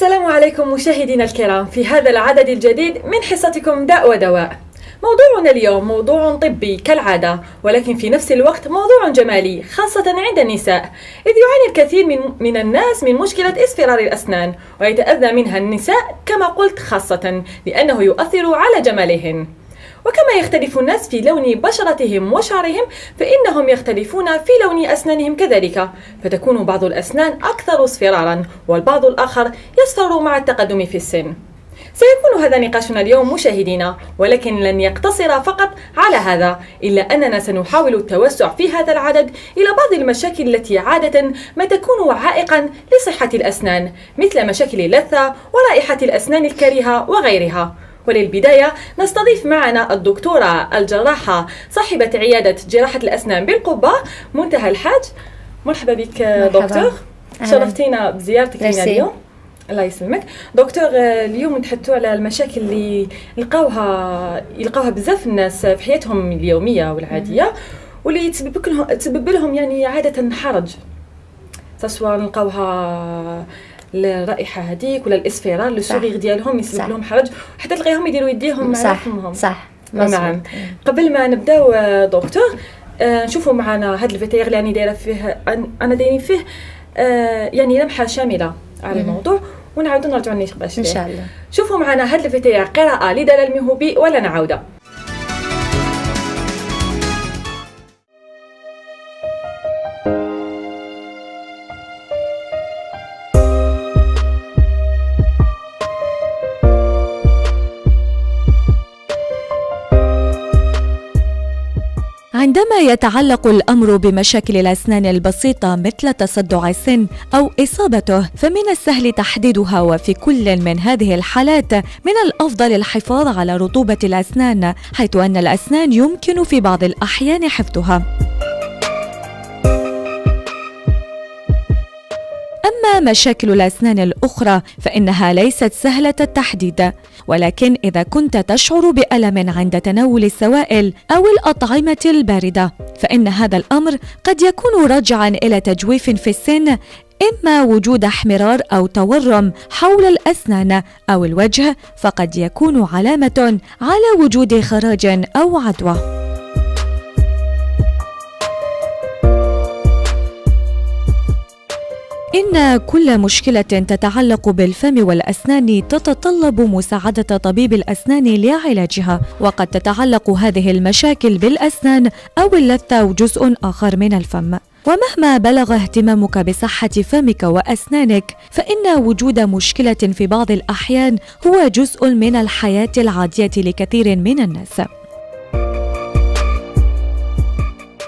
السلام عليكم مشاهدينا الكرام في هذا العدد الجديد من حصتكم داء ودواء. موضوعنا اليوم موضوع طبي كالعادة، ولكن في نفس الوقت موضوع جمالي خاصة عند النساء، إذ يعاني الكثير من الناس من مشكلة اصفرار الأسنان، ويتأذى منها النساء كما قلت خاصة لأنه يؤثر على جمالهن. وكما يختلف الناس في لون بشرتهم وشعرهم، فإنهم يختلفون في لون أسنانهم كذلك، فتكون بعض الأسنان أكثر اصفرارا والبعض الآخر يصفر مع التقدم في السن. سيكون هذا نقاشنا اليوم مشاهدينا، ولكن لن يقتصر فقط على هذا، إلا أننا سنحاول التوسع في هذا العدد إلى بعض المشاكل التي عادة ما تكون عائقا لصحة الأسنان، مثل مشاكل اللثة ورائحة الأسنان الكريهة وغيرها. وللبداية نستضيف معنا الدكتورة الجراحة صاحبة عيادة جراحة الأسنان بالقبة منتهى الحاج. مرحبا بك دكتور، شرفتينا بزيارتك لنا اليوم. الله يسلمك دكتور. اليوم نتحدثوا على المشاكل اللي يلقاوها بزاف الناس في حياتهم اليومية والعادية، واللي تسبب لهم يعني عادة حرج، سواء نلقاوها الرائحة هذيك ولا الإصفرار الصغير ديالهم يسبب لهم حرج، حتى تلقاهم يديروا يديهم على فمهم. صح. نعم. قبل ما نبداو دكتور، نشوفوا معنا هذا الفيتير اللي أنا دايره فيه، أنا دايرين فيه يعني لمحة شاملة على الموضوع، ونعاودوا نرجعوا نتباش إن شاء الله. شوفوا معنا هذا الفيتير قراءة لدلال المهوبي ولا نعاودة. عندما يتعلق الأمر بمشاكل الأسنان البسيطة مثل تصدع السن أو إصابته، فمن السهل تحديدها، وفي كل من هذه الحالات من الأفضل الحفاظ على رطوبة الأسنان، حيث أن الأسنان يمكن في بعض الأحيان حفظها. أما مشاكل الأسنان الأخرى فإنها ليست سهلة التحديد، ولكن إذا كنت تشعر بألم عند تناول السوائل أو الأطعمة الباردة، فإن هذا الأمر قد يكون راجعاً إلى تجويف في السن، إما وجود احمرار أو تورم حول الأسنان أو الوجه، فقد يكون علامة على وجود خراج أو عدوى. إن كل مشكلة تتعلق بالفم والأسنان تتطلب مساعدة طبيب الأسنان لعلاجها، وقد تتعلق هذه المشاكل بالأسنان أو اللثة أو جزء آخر من الفم. ومهما بلغ اهتمامك بصحة فمك وأسنانك، فإن وجود مشكلة في بعض الأحيان هو جزء من الحياة العادية لكثير من الناس.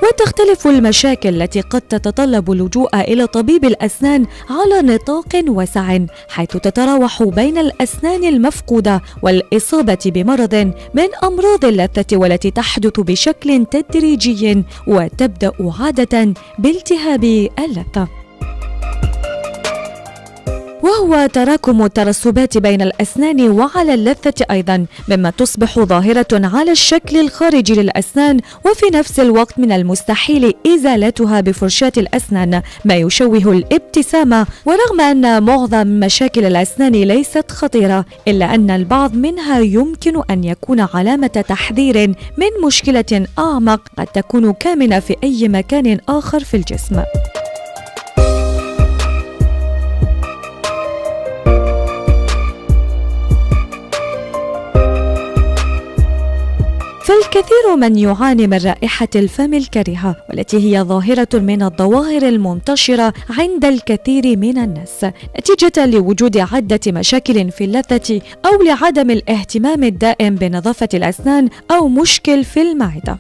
وتختلف المشاكل التي قد تتطلب اللجوء إلى طبيب الأسنان على نطاق واسع، حيث تتراوح بين الأسنان المفقودة والإصابة بمرض من أمراض اللثة، والتي تحدث بشكل تدريجي وتبدأ عادة بالتهاب اللثة، وهو تراكم الترسبات بين الأسنان وعلى اللثة أيضا، مما تصبح ظاهرة على الشكل الخارجي للأسنان، وفي نفس الوقت من المستحيل إزالتها بفرشاة الأسنان، ما يشوه الابتسامة. ورغم أن معظم مشاكل الأسنان ليست خطيرة، إلا أن البعض منها يمكن أن يكون علامة تحذير من مشكلة أعمق قد تكون كامنة في أي مكان آخر في الجسم. فالكثير من يعاني من رائحة الفم الكريهة، والتي هي ظاهرة من الظواهر المنتشرة عند الكثير من الناس، نتيجة لوجود عدة مشاكل في اللثة أو لعدم الاهتمام الدائم بنظافة الأسنان أو مشكل في المعدة.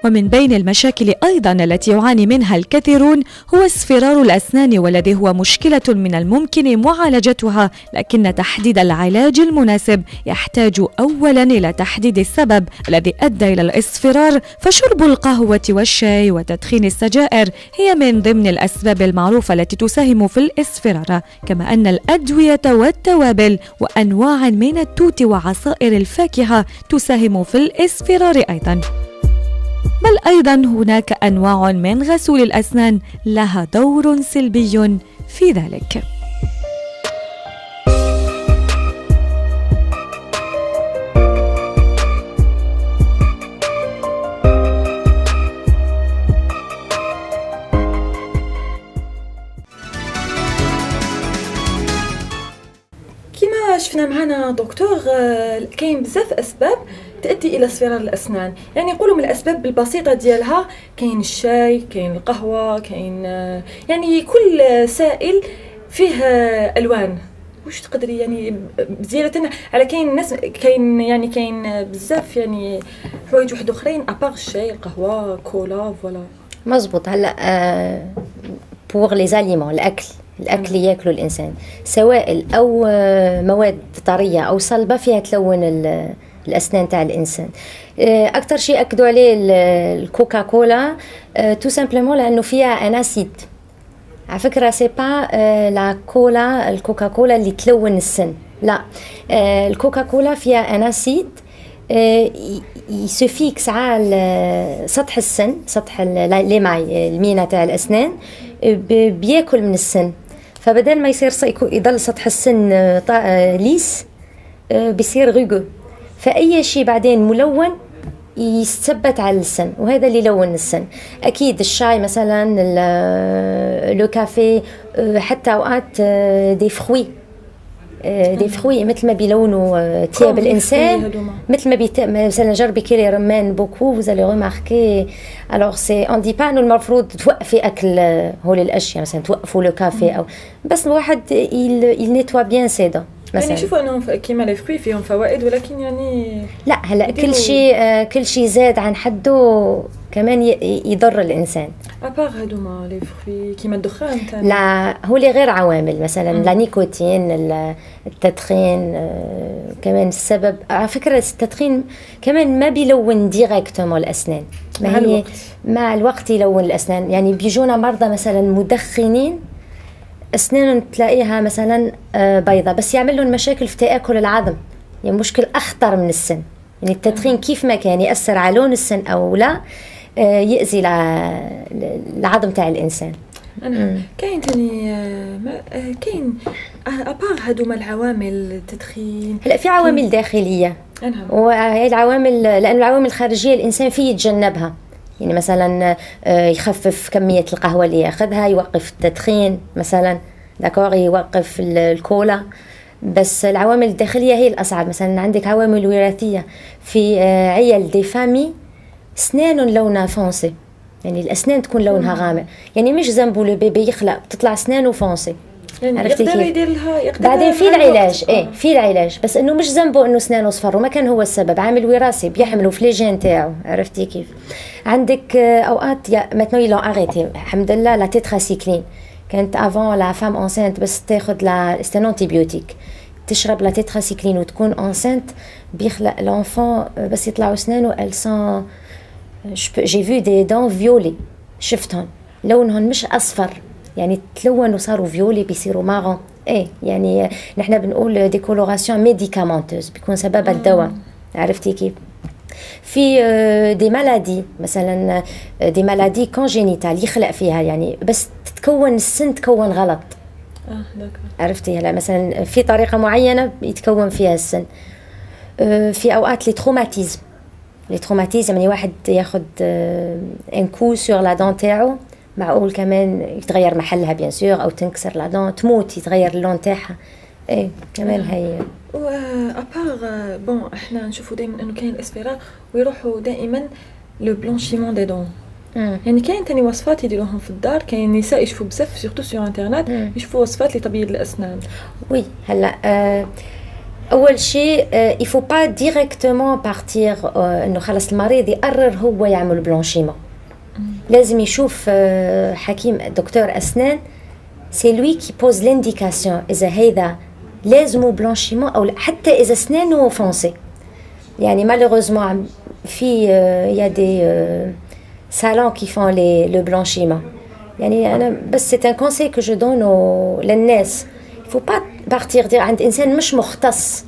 ومن بين المشاكل أيضا التي يعاني منها الكثيرون هو اصفرار الأسنان، والذي هو مشكلة من الممكن معالجتها، لكن تحديد العلاج المناسب يحتاج أولا إلى تحديد السبب الذي أدى إلى الإصفرار. فشرب القهوة والشاي وتدخين السجائر هي من ضمن الأسباب المعروفة التي تساهم في الإصفرار، كما أن الأدوية والتوابل وأنواع من التوت وعصائر الفاكهة تساهم في الإصفرار أيضا. بل أيضا هناك أنواع من غسول الأسنان لها دور سلبي في ذلك. كما شفنا معنا دكتور، كاين بزاف اسباب تؤدي الى اصفرار الاسنان. يعني نقولوا من الاسباب البسيطه ديالها كاين الشاي، كاين القهوه، كاين يعني كل سائل فيه الوان. واش تقدري يعني زياده على كاين الناس كاين بزاف يعني حوايج واحد اخرين ابار الشاي، القهوه، كولا، فوالا. مزبوط. هلا بوغ لي زاليمون، الاكل ياكلوا الانسان، سوائل او مواد طريه او صلبه فيها تلون الاسنان تاع الانسان. اكثر شيء اكدوا عليه الكوكا كولا، تو سامبلومون لانه فيها ان اسيد. على فكره سي با لا كولا، الكوكا كولا اللي تلون السن، لا، الكوكا كولا فيها ان اسيد يسفيكس على سطح السن، سطح ليماي، المينا تاع الاسنان، بياكل من السن. فبدل ما يصير يضل سطح السن ليس، بيصير غوغو. فأي شيء بعدين ملون يستثبت على السن، وهذا اللي يلون السن. أكيد الشاي مثلا، لو كافي، حتى أوقات دي فروي، دي فروي مثل ما بيلونوا ثياب الانسان، مثل ما مثلا جربي كيري رمان بوكو وزالي ريماركي. الوغ سي اون دي با انه المفروض توقفي اكل هول الاشياء، مثلا توقفوا لو كافي او بس الواحد يل نيتوا بيان سيدا مثلا. يعني شوفوا انهم كيما لي فروي فيهم فوائد، ولكن يعني لا، هلا كل شيء زاد عن حده كمان يضر الانسان. ابار هادوما لي فروي كيما الدخان ثاني، لا هو لي غير عوامل، مثلا لا نيكوتين، التدخين، كمان السبب. على فكره التدخين كمان ما بيلون ديريكتومون الاسنان، مع الوقت يلون الاسنان. يعني بيجونا مرضى مثلا مدخنين اسنانهم تلاقيها مثلا بيضة، بس يعمل لهم مشاكل في تآكل العظم، يعني مشكل اخطر من السن. يعني التدخين كيف ما كان يأثر على لون السن او لا، يأذي العظم تاع الانسان. كاين تاني كاين ابار هادوما العوامل التدخين. لا، في عوامل داخليه، وهي العوامل، لان العوامل الخارجيه الانسان فيه يتجنبها. يعني مثلا يخفف كميه القهوه اللي ياخذها، يوقف التدخين مثلا، داكور، يوقف الكولا. بس العوامل الداخليه هي الاصعب. مثلا عندك عوامل وراثيه، في عيال دي فامي اسنان لونها فونسي، يعني الاسنان تكون لونها غامق. يعني مش ذنبه البيبي يخلق تطلع اسنانه فونسي، يعني عرفتي يقدر كيف؟ يدير لها، بعدين في العلاج، في العلاج، بس انه مش ذنبه انه اسنانه صفر، وما كان هو السبب، عامل وراثي بيحملوا في لي جين تاعو. عرفتي كيف؟ عندك اوقات ماتنو يلون اريتي الحمد لله لا تيتراسيكلين. كانت افون لا فام انسنت بس تاخذ لا انتيبيوتيك، تشرب لا تيتراسيكلين وتكون انسنت، بيخلق لونفون بس يطلعوا اسنانه السون. جي فيو دي دون فيولي، شفتهم لونهم مش اصفر، يعني تلونوا صاروا فيولي، بيصيروا مارون. يعني نحن بنقول ديكولوراسيون ميديكامونتوز، بيكون سبب الدواء. عرفتي كيف؟ في دي مالادي، مثلا دي مالادي كونجينيتال يخلق فيها، يعني بس تتكون السن تكون غلط. عرفتي؟ هلا مثلا في طريقه معينه يتكون فيها السن. في اوقات لي تروماتيزم، يعني واحد ياخد ان كو سور لا دون تاعو، معقول كمان يتغير محلها بيان سور، او تنكسر لا دون، تموت، يتغير اللون تاعها. كمان هي. و ابار بون احنا نشوفوا دائما انه كاين الاسفيرا ويروحوا دائما لو بلانشيمون دي دون. يعني كاين تاني وصفات يديروهم في الدار، كاين نساء يشوفوا بزاف سورتو سور انترنت يشوفوا وصفات لتبييض الاسنان. وي هلا اول شيء يفو با ديريكتومون بارتير انه خلص المريض يقرر هو يعمل بلانشيمون. لازم يشوف حكيم دكتور اسنان، سي لوي كي بوز لانديكاسيون اذا هذا لازم بلانشيمون او لا، حتى اذا اسنانه فونسي. يعني مالوغوزمون في يا دي salons qui font le blanchiment. يعني أنا بس c'est un conseil que je donne للناس. il faut pas partir dire عند إنسان مش مختص.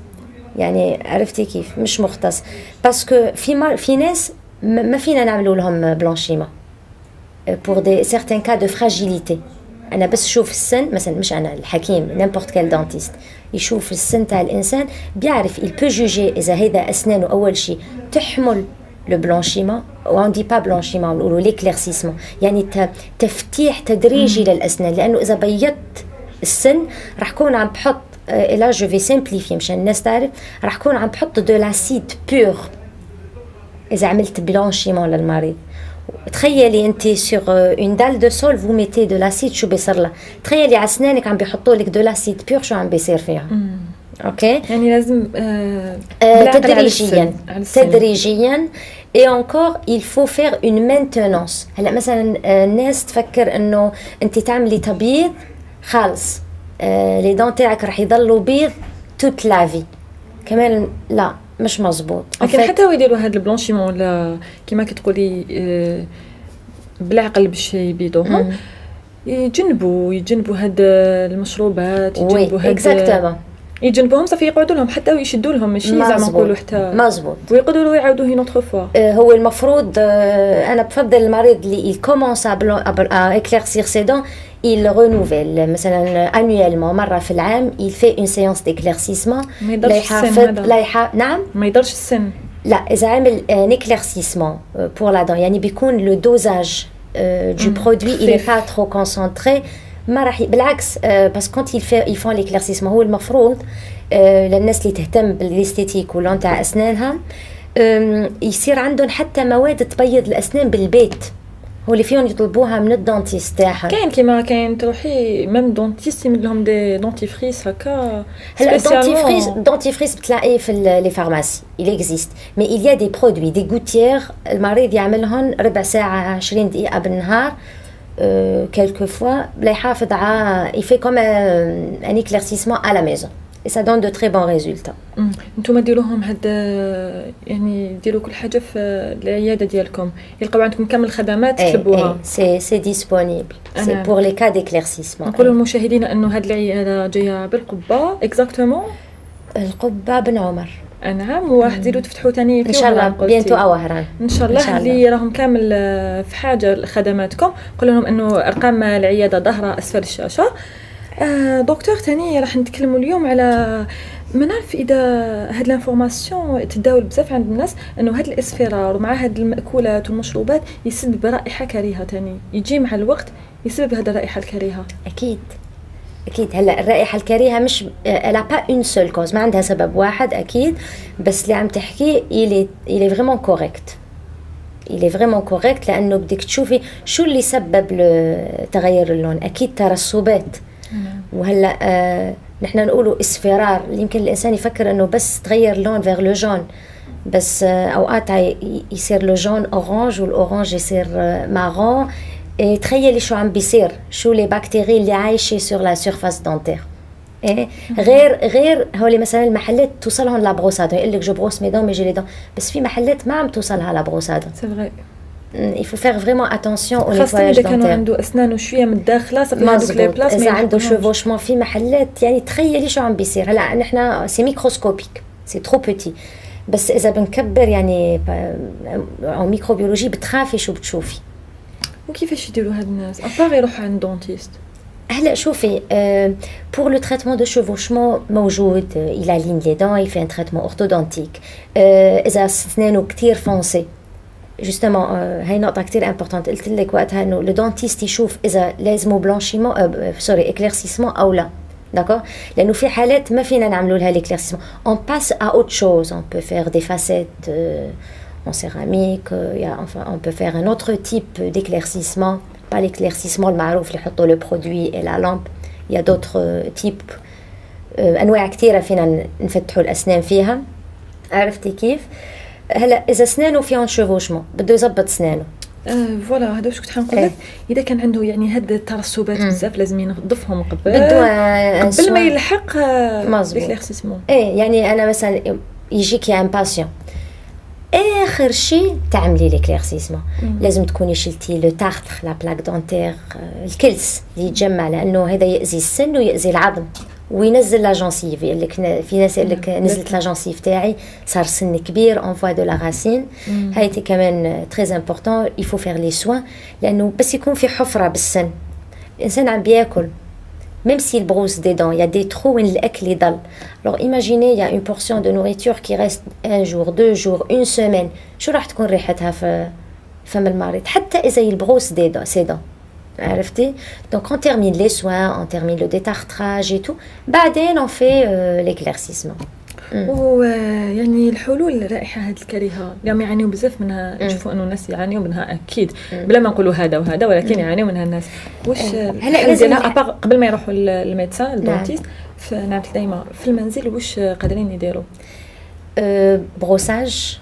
يعني عرفتي كيف؟ مش مختص. parce que في ناس ما فينا نعملوا لهم blanchiment pour des certains cas de fragilité. انا بس شوف السن مثلا، مش انا الحكيم، نيمبورت كال دانتيست يشوف السن تاع الانسان بيعرف il peut juger اذا هذا اسنانه اول شيء تحمل لو بلانشيمون، وان دي با بلانشيمون، نقولوا ليكليرسيسمون، يعني تفتيح تدريجي للاسنان. لانه اذا بيضت السن راح كون عم بحط لا جو في سامبليفي مشان الناس تعرف، راح كون عم بحط دو لاسيد بور اذا عملت بلانشيمون للمريض. تخيلي انت سور اون دال دو سول فو ميتي دو لاسيد، شو بيصير لها؟ تخيلي على اسنانك عم بيحطوا لك دو لاسيد بور، شو عم بيصير فيها؟ اوكي، يعني لازم تدريجيا تدريجيا. اي انكور il faut faire une maintenance. هلا مثلا الناس تفكر انه انت تعملي تبييض خالص لي دون تاعك راح يضلوا بيض توت لافي، كمان لا مش مزبوط. لكن حتى هو يديروا هذا البلانشيمون ولا كيما كتقولي بالعقل باش يبيضوهم، يجنبوا هاد المشروبات، يجنبوا هاد يجنبوهم صافي، يقعدوا لهم حتى ويشدوا لهم، ماشي زعما نقولوا حتى مزبوط، ويقدروا يعاودوا هي نوتر فوا. هو المفروض انا بفضل المريض اللي يكومونس ا éclaircir ses dents il renouvelle مثلا annuellement مره في العام il fait une séance d'éclaircissement. لا يحافظ نعم ما يضرش السن. لا اذا عمل un éclaircissement pour la dent يعني بيكون le dosage du produit il est pas trop concentré، ما راح بالعكس بس كونت يفون ليكليرسيسمون. هو المفروض للناس اللي تهتم بالاستيتيك ولون تاع اسنانها يصير عندهم حتى مواد تبيض الاسنان بالبيت، هو اللي فيهم يطلبوها من الدونتيست تاعها. كاين كيما كاين تروحي ميم دونتيست يمد لهم دي دونتيفريس هكا. هلا دونتيفريس بتلاقيه في لي فارماسي il existe mais il y a des produits des gouttières المريض يعملهم ربع ساعه 20 دقيقه بالنهار quelquefois بلا يحافظ على il fait comme un éclaircissement à la maison et ça donne de très bons résultats. انتم ديروهم هاد يعني ديروا كل حاجه في العياده ديالكم، يلقاو عندكم كامل الخدمات تطلبوها؟ سي ديسپونيبل سي بور لي كا ديكليرسيسمون. نقولوا للمشاهدين انه هاد العياده جايه بالقبه اكزاكتومون القبه بن عمر. نعم، وحتزيدوا تفتحوا ثاني ان شاء الله بينتو اوهران ان شاء الله اللي راهم كامل في حاجه لخدماتكم. قول لهم انه ارقام العياده ظاهره اسفل الشاشه. دكتور ثاني راح نتكلموا اليوم على ما نعرف اذا هاد الانفورماسيون تداول بزاف عند الناس، انه هاد الاصفرار ومع هاد المأكولات والمشروبات يسبب رائحه كريهه ثاني، يجي مع الوقت يسبب هاد الرائحه الكريهه. اكيد هلا الرائحه الكريهه مش لا با اون سول كوز، ما عندها سبب واحد اكيد، بس اللي عم تحكيه il est vraiment correct. il est vraiment correct لانه بدك تشوفي شو اللي سبب تغير اللون. اكيد ترسبات. وهلا نحن نقولوا اصفرار، يمكن الانسان يفكر انه بس تغير اللون فيغ لو جون، بس اوقات يصير لو جون اورانج والاورانج يصير مارون. تخيلي شو عم بيصير، شو لي بكتيري اللي عايشه سور لا سيرفاس دونتير. غير هولي مثلا المحلات توصلهم لا بروسادو، يقول لك جو بروس مي دون مي جي لي دون، بس في محلات ما عم توصلها لا بروسادو. سي فري. il faut faire vraiment attention au nettoyage خاصة إذا كانوا عنده أسنانه شوية من الداخل صافي هذوك لي بلاص إذا عنده شوفوشمون في محلات، يعني تخيلي شو عم بيصير. هلا نحن سي ميكروسكوبيك سي ترو بوتي، بس إذا بنكبر يعني أو ميكروبيولوجي بتخافي شو بتشوفي. وكيفاش يديروا هاد الناس أبار يروحوا عند دونتيست؟ هلا شوفي pour le traitement de chevauchement موجود، il aligne les dents, il fait un traitement orthodontique. إذا أسنانه كتير فونسي جوستومون هاي نقطة كتير امبورطانت، قلت لك وقتها انه لو دونتيست يشوف اذا لازمه بلانشيمون سوري اكليرسيسمون او لا، داكور، لانه في حالات ما فينا نعملوا لها ليكليرسيسمون. اون باس ا اوت شوز، اون بو فير دي فاسيت en céramique, enfin on peut faire un autre type d'éclaircissement, pas l'éclaircissement المعروف اللي يحطوا le produit et la lampe. il y a d'autres types انواع كثيره فينا نفتحوا الاسنان فيها. عرفتي كيف؟ هلا اذا اسنانه فيهم شوفوشمون بده يزبط اسنانه فوالا هذا واش كنت حنقول لك. اذا كان عنده يعني هاد الترسبات بزاف لازم ينظفهم قبل ما يلحق ليكليرسيسمون. يعني انا مثلا يجيك يا ان باسيون اخر شيء تعملي ليكليرسيسمون لازم تكوني شلتي لو تارتر لا بلاك دونتير الكلس اللي يتجمع، لانه هذا يأذي السن ويأذي العظم وينزل لا جانسيف. يقول لك في ناس يقول لك نزلت لا جانسيف تاعي، صار سن كبير، اون فوا دو لا راسين. هايتي كمان تري امبورطون، il faut faire les soins، لانه بس يكون في حفره بالسن الانسان عم بياكل même s'il brosse des dents, il y a des trous où الأكل يضل. Alors imaginez, il y a une portion de nourriture qui reste 1 jour, 2 jours, 1 semaine. شو راح تكون ريحتها في فم المريض حتى إذا يبروس ses dents. عرفتي؟ Donc on termine les soins, on termine le détartrage et tout. بعدين on fait l'éclaircissement. ويعني الحلول الرائحة هذه الكريهة اليوم يعانيوا بزاف منها. نشوفوا انه الناس يعانيوا منها اكيد بلا ما نقولوا هذا وهذا ولكن يعانيوا منها الناس. واش الحل ديالها قبل ما يروحوا للميدسان الدونتيست نعرف دائما في المنزل واش قادرين يديروا؟ بروساج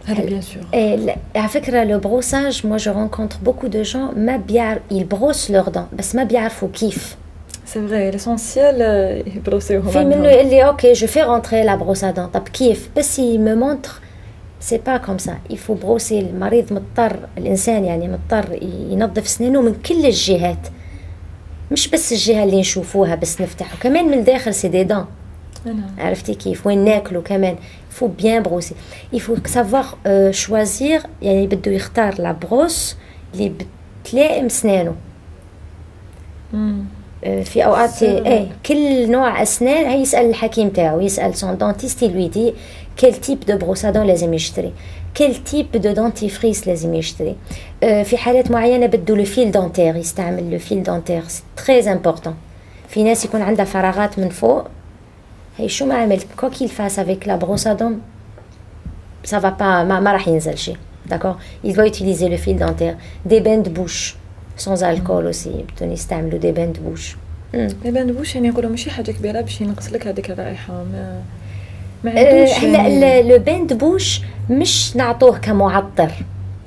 هذا بيان سور. على فكرة لو بروساج moi je rencontre beaucoup de gens ما بيعرف ils brossent leurs dents بس ما بيعرفوا كيف. C'est vrai, l'essentiel, يبروسيوهم. في منه يقول لي اوكي je fais rentrer la brosse à dents. طب كيف؟ بس il me montre c'est pas comme ça. Il faut brosser. المريض مضطر الإنسان يعني مضطر ينظف أسنانه من كل الجهات. مش بس الجهة اللي نشوفوها بس نفتحه كمان من داخل سي دي دان. عرفتي كيف؟ وين ناكلوا كمان. Il faut bien brosser. Il faut savoir choisir يعني بده يختار la brosse اللي بتلائم أسنانه. في اوقات كل نوع اسنان هي يسال الحكيم تاعو يسال سون دونتيست لوي دي كيل تيب دو بروسادون لازم يشتري كيل تيب دو دونتيفريس لازم يشتري في حالات معينه بده لو فيل دونتير يستعمل لو فيل دونتير سي تري امبورطون في ناس يكون عندها فراغات من فوق هي شو ما عمل كوكيل فاس افيك لا بروسادون ça va pas ما راح ينزل شيء d'accord il doit utiliser le fil dentaire des bains de bouche sans alcool aussi بدهم يستعملوا دي باند بوش. دي باند بوش يعني يقولوا ماشي حاجه كبيره باش ينقص لك هذيك الرائحه ما عندوش. هلا لو باند بوش مش نعطوه كمعطر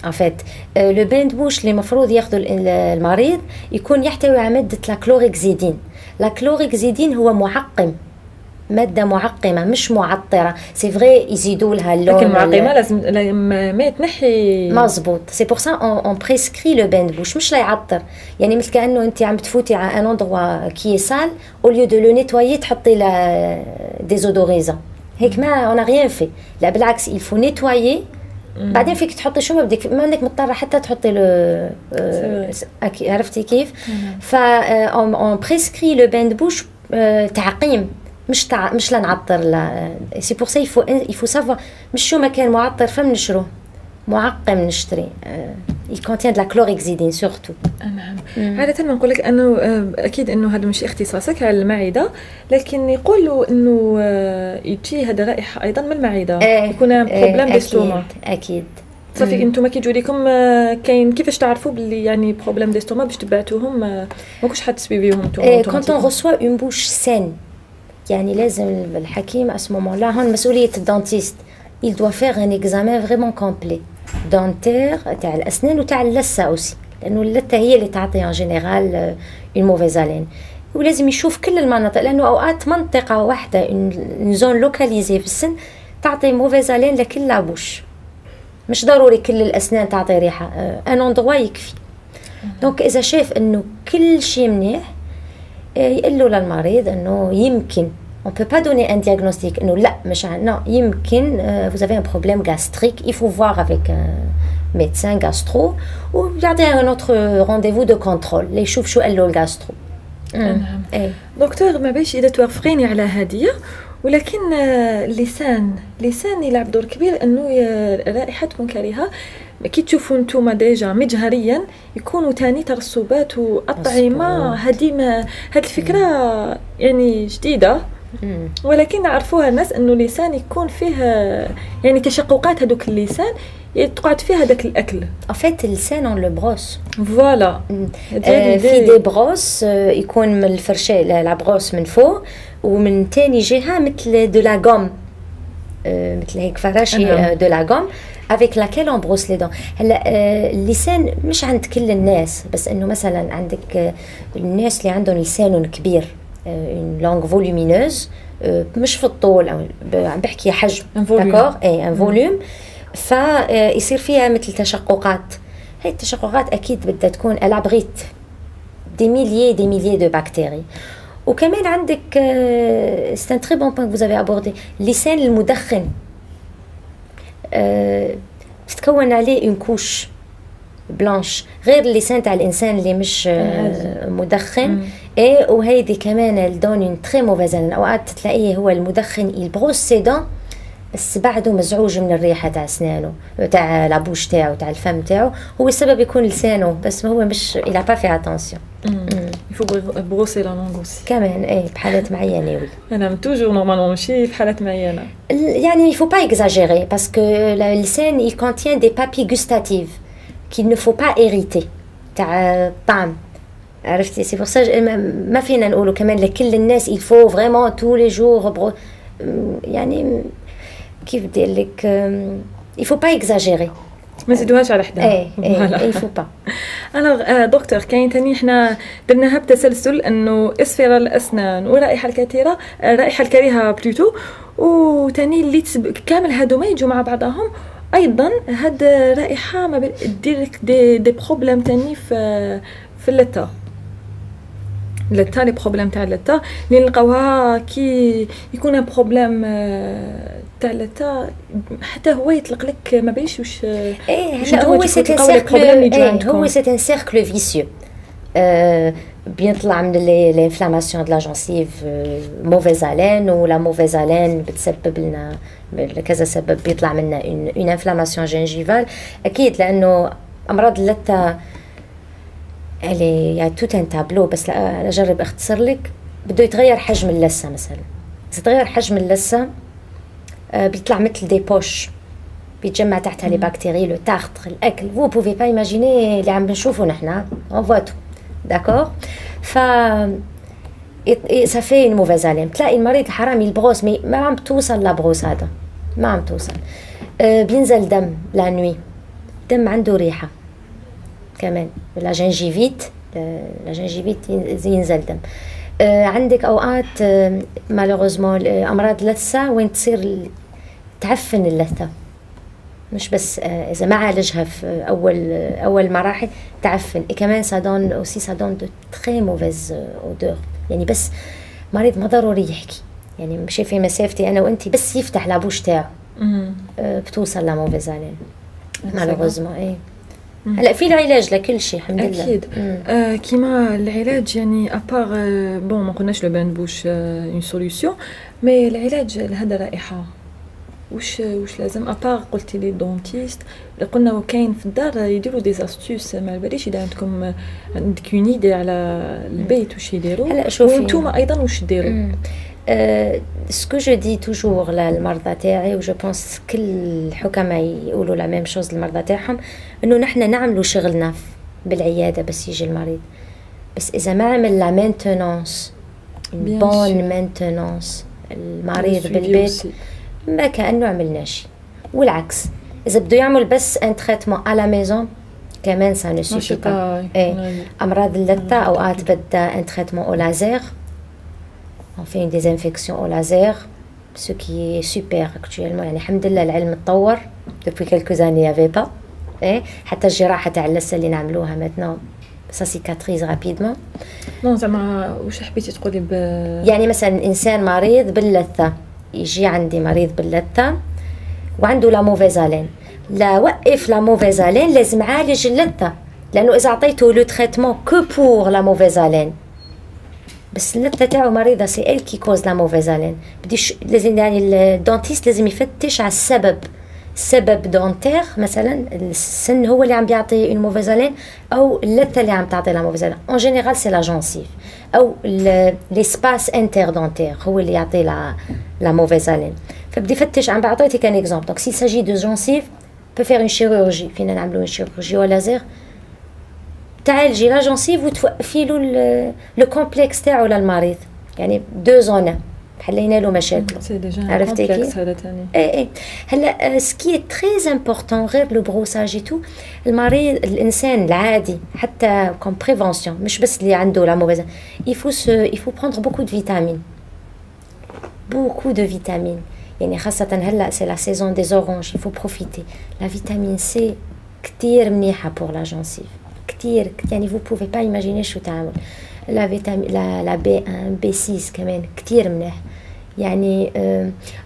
en fait لو باند بوش اللي المفروض ياخذوا المريض يكون يحتوي على ماده لا كلوريكزيدين. لا كلوريكزيدين هو معقم مادة معقمة مش معطرة سي فري يزيدوا لها اللون لكن معقمة لازم ما تنحي مزبوط سي بور سا اون بريسكري لو بان بوش مش لا يعطر يعني مثل كأنه انت عم تفوتي على ان اندروا كي سال او ليو دو لو نيتوايي تحطي لا ديزودوريزون هيك ما اون ريان في لا بالعكس يلفو نيتوايي بعدين فيك تحطي شو ما بدك ما انك مضطره حتى تحطي له عرفتي كيف ف اون بريسكري لو بان بوش تعقيم مش لنعطر لا سي بور سا يفو سافوار مش شو ما كان معطر فمنشروه معقم نشتري يكونتين دلا كلوريكزيدين سورتو. نعم عادة ما نقول لك انه اكيد انه هذا مش اختصاصك على المعده لكن يقولوا انه يجي هذا رائحه ايضا من المعده يكون بروبليم ديستوما اكيد صافي انتم كي يجوا لكم كاين كيفاش تعرفوا باللي يعني بروبليم ديستوما باش تبعتوهم ما كوش حتسبيبيهم انتم كونت اون ريسوا اون بوش سين يعني لازم الحكيم à ce moment-là هون مسؤولية الدانتيست il doit faire un examen vraiment complet dentaire تاع الأسنان وتاع اللثة أوسي لأنه اللثة هي اللي تعطي en général une mauvaise haleine ولازم يشوف كل المناطق لأنه أوقات منطقة واحدة une zone localisée في السن تعطي mauvaise haleine لكل لابوش مش ضروري كل الأسنان تعطي ريحة un endroit يكفي donc إذا شاف إنه كل شيء منيح يقول له للمريض انه يمكن on peut pas donner un diagnostic انه لا مش non يمكن vous avez un problème gastrique il faut voir avec un médecin gastro ويعطيه un autre rendez-vous de contrôle ليشوف شو قال له الجاسترو. دكتور ما بيش اذا توافقيني على هديه ولكن اللسان يلعب دور كبير انه رائحه تكون كريهه كي تشوفوا نتوما ديجا مجهريا يكونوا تاني ترسبات واطعمه هذه الفكره يعني جديده ولكن عرفوها الناس انه اللسان يكون فيه يعني تشققات هذوك اللسان تقعد فيه هذاك الاكل en fait اللسان on le brosse فوالا في دي بروس يكون من الفرشاه لا بروس من فوق ومن تاني جهه مثل دو لا غوم مثل هيك فراشي دو لا غوم avec laquelle on brosse les dents. هلا اللسان مش عند كل الناس بس انه مثلا عندك الناس اللي عندهم لسان كبير une langue volumineuse مش في الطول او عم بحكي حجم داكور ان فوليوم فيصير فيها مثل تشققات هاي التشققات اكيد بدها تكون الابريت دي ميليي دو بكتيري وكمان عندك c'est un très bon point que vous avez abordé اللسان المدخن تتكون عليه اون كوش بلانش غير اللسان تاع الانسان اللي مش مدخن. اي وهيدي كمان الدون اون تري موفيز. اوقات تلاقيه هو المدخن يبغوس سي دون بس بعده مزعوج من الريحه تاع اسنانه تاع لابوش تاعو تاع الفم تاعو. هو السبب يكون لسانه بس هو مش il a pas fait attention. Il faut brosser la langue aussi. كمان اي بحالات معينه وي. انا توجور نورمالمون ماشي في حالات معينه. يعني il faut pas exagérer parce que le lisan il contient des papilles gustatives qu'il ne faut pas hériter تاع طعم. عرفتي سي بور سا ما فينا نقولوا كمان لكل الناس il faut vraiment tous les jours يعني كيف بدي لك il faut pas exagérer. ما نزيدوهاش على حدا. ايه il faut pas. انا دكتور كاين تاني احنا درناها بتسلسل انه اسفر الاسنان والرائحه الكثيره الرائحه الكريهه بلوتو وتاني اللي كامل هادو ما يجوا مع بعضهم. ايضا هاد رائحه ما دير دي بروبليم تاني في اللتا لي بروبليم تاع اللتا اللي نلقاوها كي يكون بروبليم تاع اللتا حتى هو يطلق لك ما بيش واش هو سي ان سيركل فيسيو. بيطلع من الانفلاماسيون دو لا جونسيف موفيز الين ولا موفيز الين بتسبب لنا كذا سبب بيطلع منا اون انفلاماسيون جينجيفال اكيد لانه امراض اللثه يعني توت ان تابلو بس اجرب اختصر لك. بده يتغير حجم اللثه مثلا اذا تغير حجم اللثه بيطلع مثل دي بوش بيتجمع تحتها لي بكتيري لو تارتر الاكل فو بوفي با ايماجيني اللي عم بنشوفه نحن اون فوتو داكور. ف صافي اون موفيز الين تلاقي المريض الحرامي البروس ما عم توصل لبروس هذا ما عم توصل. بينزل دم لا نوي دم عنده ريحه كمان لا جنجيفيت ينزل دم. عندك اوقات مالوغوزمون امراض اللثه وين تصير تعفن اللثه مش بس اذا ما عالجها في اول مراحل تعفن. كمان سادون اوسي سادون دو تري موفيز اودور يعني بس مريض ما ضروري يحكي يعني مشي في مسافتي انا وانتي بس يفتح لابوش تاعه بتوصل لموفيز الين مالوغوزمون. اي هلا في العلاج لكل شيء الحمد لله اكيد. كيما العلاج يعني ابار بون ما قلناش لو بان بوش اون سوليوشن مي العلاج لهذا الرائحه واش لازم ابار قلتي لي دونتيست اللي قلنا وكاين في الدار يديروا دي استوس ما باليش اذا عندك اون ايدي على البيت واش يديروا. هلا شوفي وانتوما ايضا واش ديروا. سكو جو دي توجور للمرضى تاعي و جو بونس كل الحكماء يقولوا لا ميم شوز للمرضى تاعهم انه نحن نعملوا شغلنا بالعياده بس يجي المريض بس اذا ما عمل لا مينتينونس بون مينتينونس المريض بالبيت ما كانه عملنا شيء. والعكس اذا بده يعمل بس ان تريتمون على ميزون كمان سا نو سوفي با. امراض اللثه اوقات بدها ان تريتمون او لازير. On fait une désinfection au laser, ce qui est super actuellement. يعني الحمد لله العلم تطور. Depuis quelques années il y avait pas. حتى الجراحة تاع اللثة اللي نعملوها maintenant ça cicatrise rapidement. non زعما واش حبيتي تقولي يعني مثلا إنسان مريض باللثة يجي عندي مريض باللثة وعنده لا موفيز الين لا وقف لا موفيز الين لازم عالج اللثة لأنه إذا عطيته لو تريتمون كو بور لا موفيز الين بس اللثة تاعو مريضة سي ال كي كوز لا موفيز الين بديش لازم يعني الدونتيست لازم يفتش على السبب دونتير مثلا السن هو اللي عم بيعطي اون موفيز الين او اللثة اللي عم تعطي لا موفيز الين. اون جينيرال سي لا جونسيف او ليسباس انتر دونتير هو اللي يعطي لا موفيز الين. فبدي فتش عم بعطيتي كان اكزامبل دونك سي ساجي دو جونسيف بو فير اون شيروجي فينا نعملو اون شيروجي او لازير تعالجي لا جونسيف وتوقفي له لو كومبلكس تاعو للمريض يعني دو زون حلينا له مشاكل. عرفتي كيف هذا ثاني. اي هلا سكي تري امبورطون غير لو بروساج تو المريض الانسان العادي حتى كوم بريفونسيون مش بس اللي عنده لا موفيز il faut prendre beaucoup de vitamines يعني خاصة هلا سي لا سيزون دي اورانج il faut profiter. la vitamine C كتير منيحة pour la gencive كتير يعني vous pouvez pas imaginer شو تعمل. لا فيتامين لا B1 B6 كمان كتير منيح يعني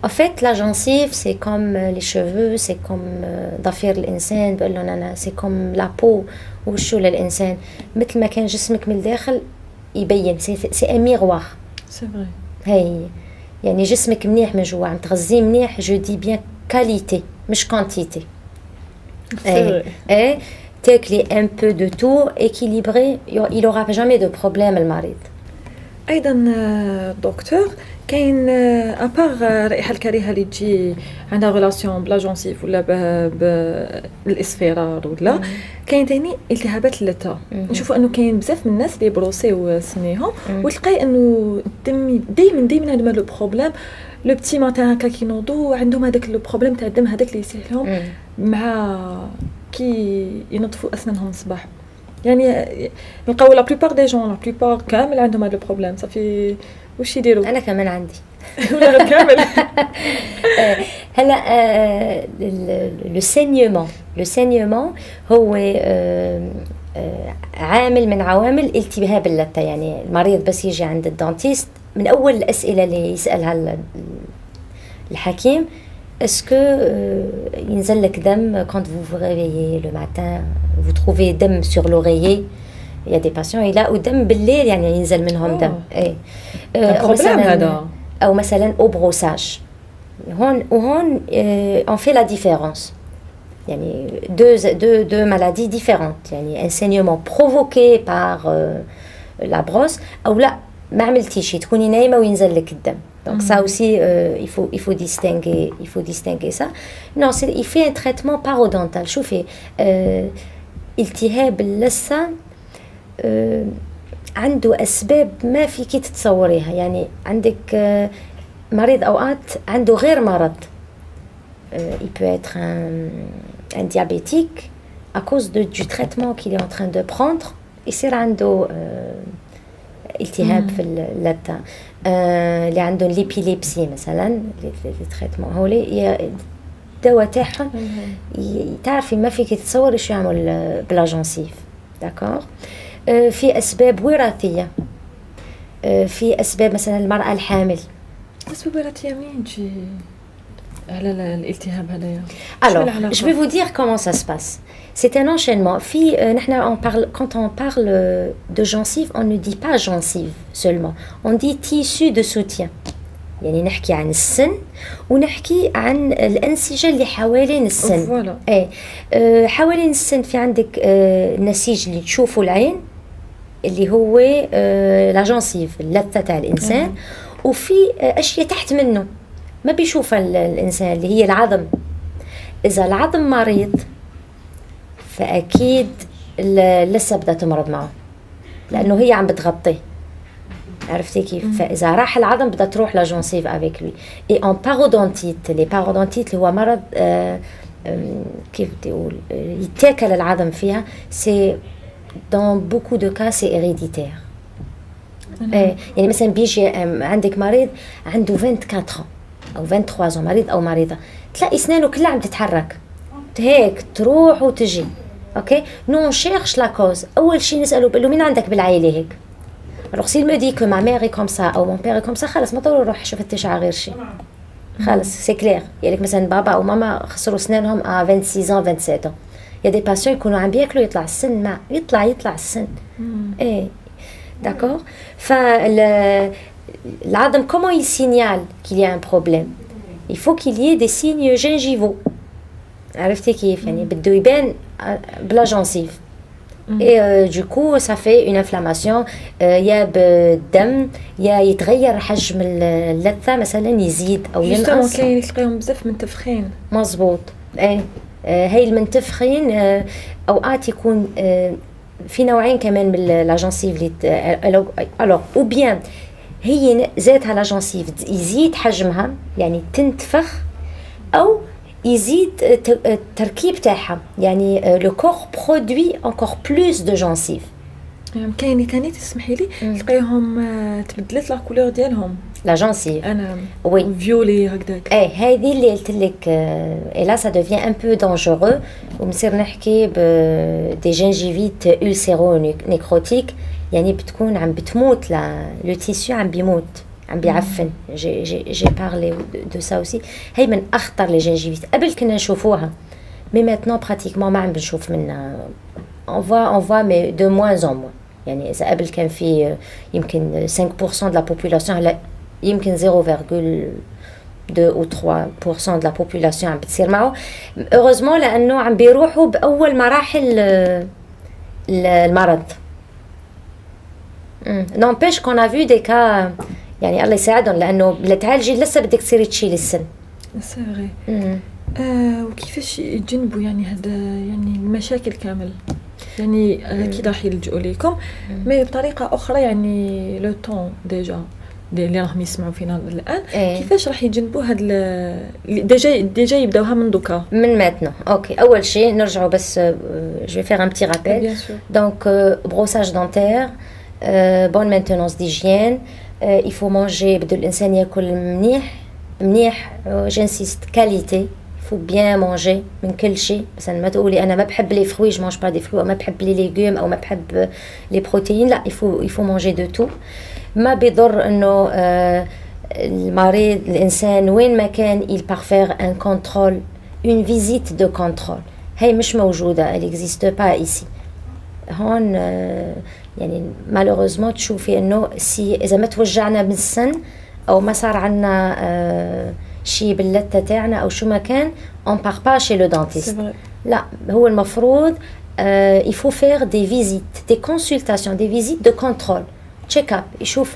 en fait la gencive c'est comme les cheveux c'est comme ضفير الإنسان بقول لهم أنا c'est comme la peau وشو للإنسان مثل ما كان جسمك من الداخل يبين c'est un miroir. C'est vrai. هي يعني جسمك منيح من جوا عم تغذيه منيح je dis bien qualité مش quantité. ايه تاكلي un peu de tout équilibré il aura jamais de problème المريض. ايضا دكتور كاين ابار الرائحه الكريهه اللي تجي عندها غولاسيون بلا جونسيف ولا بالاصفرار ولا كاين ثاني التهابات اللثه. نشوفوا انه كاين بزاف من الناس اللي بروسيو سنيهم وتلقاي انه الدم دائما هذا لو بروبليم لو بتي ماتان هكا كينوضوا عندهم هذاك لو بروبليم تاع الدم هذاك اللي يسيح لهم مع كي ينظفوا اسنانهم الصباح. يعني نلقاو لا بلوبار دي جون لا بلوبار كامل عندهم هذا البروبليم صافي واش يديروا. انا كمان عندي ولا كامل. هلا لو سينيومون هو عامل من عوامل التهاب اللثه. يعني المريض بس يجي عند الدانتيست من اول الاسئله اللي يسالها الحكيم اسكو ينزل لك دم quand vous vous réveillez le matin vous trouvez دم sur l'oreiller. il y a des patients يلاقوا دم بالليل يعني ينزل منهم دم. ايه او مثلا au brossage هون on fait la différence. يعني deux maladies différentes. يعني un saignement provoqué par la brosse او لا ما عملتيش تكوني نايمه وينزل لك الدم. Donc ça aussi il faut distinguer ça. Non, il fait un traitement parodontal. شوفي التهاب اللثه عنده أسباب ما فيك تتصوريها. يعني عندك مريض أوقات عنده غير مرض. Il peut être un diabétique à cause du traitement qu'il est en train de prendre. يصير عنده التهاب في اللثة. اللي عنده ليبيليبسي مثلا التريتمون هولي الدواء تاعهم تعرفي ما فيك تتصوري شو يعمل بلا جونسيف. داكور. في أسباب وراثية. في أسباب مثلا المرأة الحامل. أسباب وراثية منين تجي على الالتهاب هذايا؟ Alors, je vais vous dire comment ça se passe. C'est un enchaînement. Quand on parle de gencive, on ne dit pas gencive seulement. On dit tissu de soutien. يعني نحكي عن السن ونحكي عن الأنسجة اللي حوالين السن. حوالين السن في عندك النسيج اللي تشوفه العين اللي هو لا جونسيف اللثة تاع الإنسان. وفي أشياء تحت منه ما بيشوفها الإنسان اللي هي العظم. إذا العظم مريض فأكيد لسه بدها تمرض معه لأنه هي عم بتغطيه. عرفتي كيف؟ فإذا راح العظم بدها تروح لجونسيف avec lui. Et en parodontique les parodontites اللي هو مرض كيف بدي أقول يتاكل العظم فيها. c'est dans beaucoup de cas c'est héréditaire. يعني مثلا بيجي عندك مريض عنده 24 ans أو 23 ans مريض أو مريضة تلاقي أسنانه كلها عم تتحرك هيك تروح وتجي. اوكي نو cherche la cause. اول شيء نساله بقول له مين عندك بالعائله هيك. alors s'il me dit que ma mère est comme ça او mon père est comme ça خلص ما ضروري نروح فتش على غير شيء خلص سي كلير. يعني مثلا بابا او ماما خسروا اسنانهم 26 ans 27 ans. il y a des patients يكونوا عم بياكلوا يطلع السن ما يطلع السن. ايه d'accord. فالعظم comment il signale qu'il y a un problème. il faut qu'il y ait des signes gingivaux. عرفتي كيف؟ يعني بده يبان بلا جونسيف. et du coup ça fait une inflammation. يا بالدم يا يتغير حجم اللثة مثلا يزيد او ينقص. كاين تلقاهم بزاف منتفخين. مزبوط. هاي المنتفخين اوقات يكون في نوعين كمان من لا جونسيف alors ou bien هي ذاتها لا جونسيف يزيد حجمها يعني تنتفخ او يزيد التركيب تاعها. يعني لو كور برودوي انكور بلوس دو جونسيف. كاين ثاني تسمحي لي تلقايهم تبدلت لا كولور ديالهم لا جونسيف. انا وي فيولي هكذاك. هذه اللي قلت لك اي لا سا دوفيان ان بو دانجورو ومصير نحكي ب دي جينجيفيت ألسيرو نيكروتيك. يعني بتكون عم بتموت لو تيسيو عم بيموت عم بيعفن. جي بارلي دو سا اوسي. هي من اخطر لي جينجيفيت. قبل كنا نشوفوها مي ماتنون براتيكمون ما عم بنشوف منها. on voit mais de moins en moins. يعني اذا قبل كان في يمكن 5% de la population هلا يمكن 0,2 ou 3% de la population عم بتصير معه. heureusement لانه عم بيروحوا باول مراحل المرض. n'empêche qu'on a vu des cas يعني الله يساعدهم لانه لتعالجي لسه بدك تصيري تشيلي السن. سي وكيفاش يتجنبوا يعني هذا يعني المشاكل كامل يعني اكيد راح يلجؤوا ليكم مي بطريقه اخرى يعني لو طون ديجا اللي راهم يسمعوا فينا الان كيفاش راح يتجنبوا هاد ديجا يبداوها من دوكا من ماتنا. اوكي اول شيء نرجعوا بس جو فير ان بتي رابيل. دونك بروساج دونتير bonne maintenance d'hygiène. Il faut manger بده الانسان ياكل منيح جنسيست كاليتي. il faut bien manger من كل شيء. مثلا ما تقولي انا ما بحب لي فروي je mange pas des fruits او ما بحب لي ليغوم او ما بحب لي بروتيين. لا il faut manger de tout. ما بيضر انه المريض الانسان وين ما كان il part faire un contrôle une visite de contrôle. هي مش موجوده elle existe pas ici. هون يعني malheureusement تشوفي انه اذا ما توجعنا من السن او ما صار عنا شيء باللثه تاعنا او شو ما كان on part pas chez le dentiste. لا هو المفروض il faut faire des visites des consultations des visites de contrôle check up. يشوف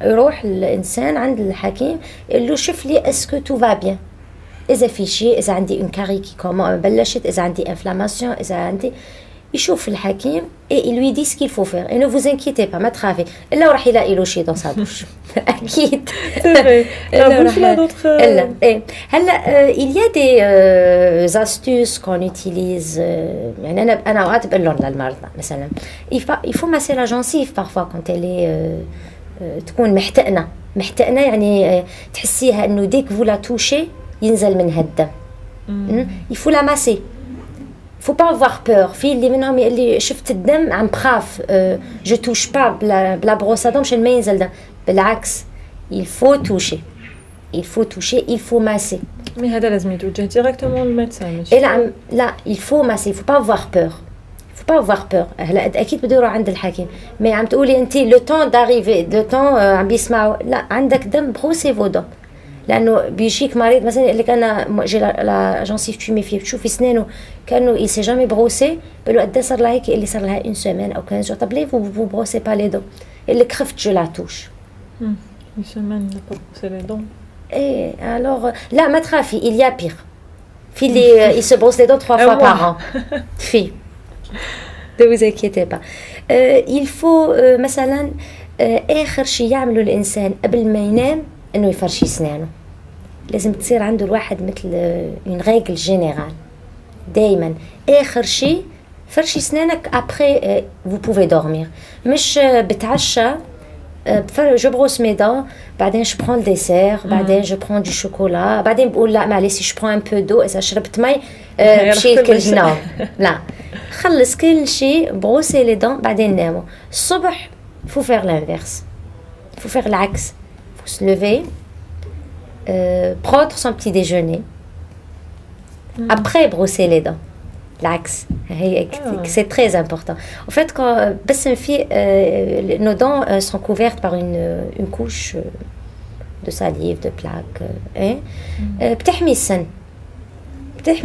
يروح الانسان عند الحكيم يقول له شوف لي اسكو تو فا بيان. اذا في شيء اذا عندي une carie qui بلشت اذا عندي inflammation اذا عندي يشوف الحكيم et il lui dit ce qu'il faut faire et ne vous inquiétez pas ما تخافي الا راح يلاقي له شيء dans sa bouche. اكيد الا ايه. هلا il y a des astuces qu'on utilise. يعني انا اوقات بقول لهم للمرضى مثلا il faut masser la gencive parfois quand elle est تكون محتقنه يعني تحسيها انه ديك vous la touchez ينزل منها الدم. il faut la masser. faut pas avoir peur. في اللي منهم اللي شفت الدم عم بخاف je touche pas بلا بروس ادم مشان ما ينزل دم. بالعكس il faut toucher il faut masser. مي هذا لازم يتوجه ديريكتومون للميدسان مش لا il faut masser. il faut pas avoir peur هلا اكيد بده يروح عند الحكيم. مي عم تقولي انت لو طون داريفي لو طون عم بيسمعوا لا عندك دم بروسي فودو. لانه بيجيك مريض مثلا يقول لك انا جي لا جونسيف تشوميفي بتشوفي اسنانه كانه il s'est jamais brossé. بقول له قد صار لها هيك اللي صار لها une semaine او 15 jours. طب ليه vous brossez pas les dents؟ يقول لك خفت جو لا توش. une semaine pour brosser les dents. ايه alors لا ما تخافي il y a pire. في اللي il se brosse les dents 3 fois par an. في ne vous inquiétez pas. il faut مثلا اخر شيء يعمله الانسان قبل ما ينام انه يفرشي اسنانه. لازم تصير عنده الواحد مثل une règle générale. دايما اخر شيء فرشي اسنانك après vous pouvez dormir. مش بتعشى جو بروس مي دون بعدين جو برون الديسير بعدين جو برون دو شوكولا بعدين بقول لا معليش جو برون ان بو دو اذا شربت مي بشيل كل نوم. لا خلص كل شيء بروسي لي دون بعدين ناموا. الصبح faut faire l'inverse. faut faire العكس. faut se lever prendre son petit déjeuner après brosser les dents. العكس هي c'est très important. En fait quand بس في nos dents sont couvertes par une couche de salive de plaque بتحمي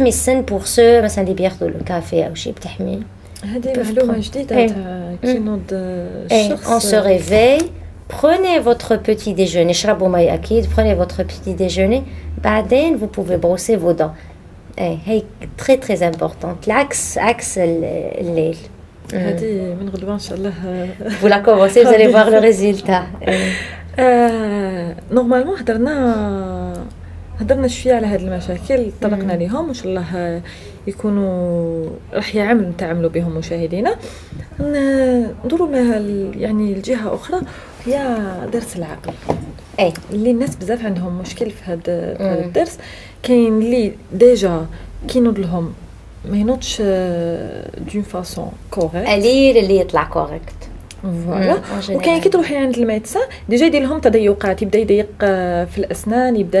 السن pour ceux مثلا اللي بياخذوا الكافي او شيء بتحمي. هذه معلومه جديده كي نوض الشخص. on se réveille prenez votre petit déjeuner اشربوا مي اكيد prenez votre petit déjeuner بعدين vous pouvez brosser vos dents. هي très très importante. العكس عكس الليل. هذه من غدوه ان شاء الله vous la commencez vous allez voir le résultat. نورمالمون هضرنا شويه على هذه المشاكل طرقنا لهم وان شاء الله يكونوا راح نتعاملوا بهم مشاهدينا. ندوروا يعني الجهه اخرى هي درس العقل. اللي الناس بزاف عندهم مشكل في هذا الدرس. كاين اللي ديجا كينوض لهم ما ينوضش دون فاسون كوريكت. قليل اللي يطلع كوريكت. فوالا. وكاين كي تروحي عند الميدسان ديجا يدير لهم تضيقات، يبدا يضيق في الاسنان، يبدا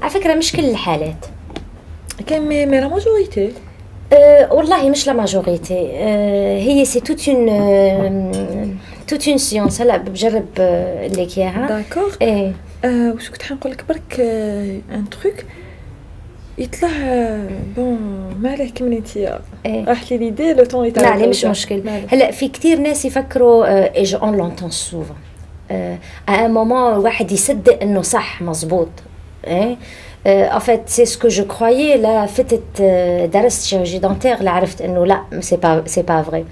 على فكره مش كل الحالات، كاين مي لا ماجوريتي. والله مش لا ماجوريتي، هي سي توت اون سيونس. هلا بجرب لك اياها. داكور. ايه واش كنت حنقول لك برك ان تروك يطلع بون مالك كمليتي راح لي ليدي لو طون يطلع. لا مش مشكل. هلا في كتير ناس يفكروا اي جو اون لونتون سوفون ان مومون واحد يصدق انه صح مزبوط. ايه en fait c'est ce que je croyais لا فتت درست chirurgie dentaire لا عرفت انه لا c'est pas vrai.